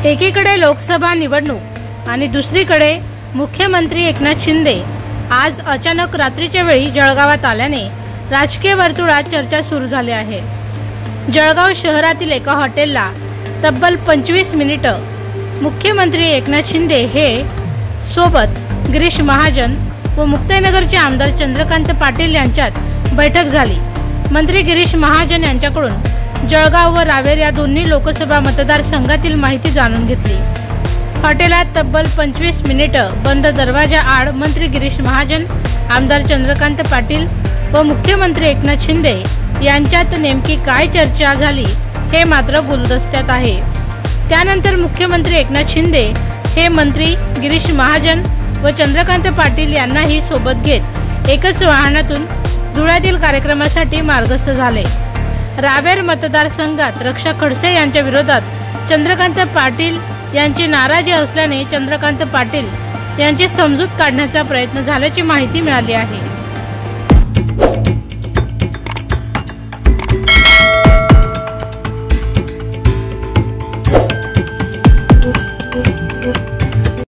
एकीकडे लोकसभा निवडणूक आणि दुसरीकडे मुख्यमंत्री एकनाथ शिंदे आज अचानक रात्रीच्या वेळी जळगावात आल्याने राजकीय वर्तुळात चर्चा सुरू झाली आहे। जळगाव शहरातील एका हॉटेलला तब्बल 25 मिनिटे मुख्यमंत्री एकनाथ शिंदे हे सोबत गिरीश महाजन व मुक्ताईनगरचे आमदार चंद्रकांत पाटील यांच्यात बैठक झाली। मंत्री गिरीश महाजन यांच्याकडून जळगाव व रावेर या दोन्ही लोकसभा मतदारसंघातील माहिती जाणून घेतली। हॉटेलात तब्बल 25 मिनिटे बंद दरवाजा आड मंत्री गिरीश महाजन, आमदार चंद्रकांत पाटील व मुख्यमंत्री एकनाथ शिंदे यांच्यात नेमकी काय चर्चा झाली हे मात्र गुलदस्त्यात आहे। त्यानंतर मुख्यमंत्री एकनाथ शिंदे हे मंत्री गिरीश महाजन व चंद्रकांत पाटील यांनाही सोबत घेत एकच वाहनातून धुळ्यातील कार्यक्रमासाठी मार्गस्थ झाले। रावेर मतदारसंघात रक्षा खडसे यांच्या विरोधात चंद्रकांत पाटील यांची नाराजी असल्याने चंद्रकांत पाटील यांची समजूत काढण्याचा प्रयत्न झाल्याची माहिती मिळाली आहे।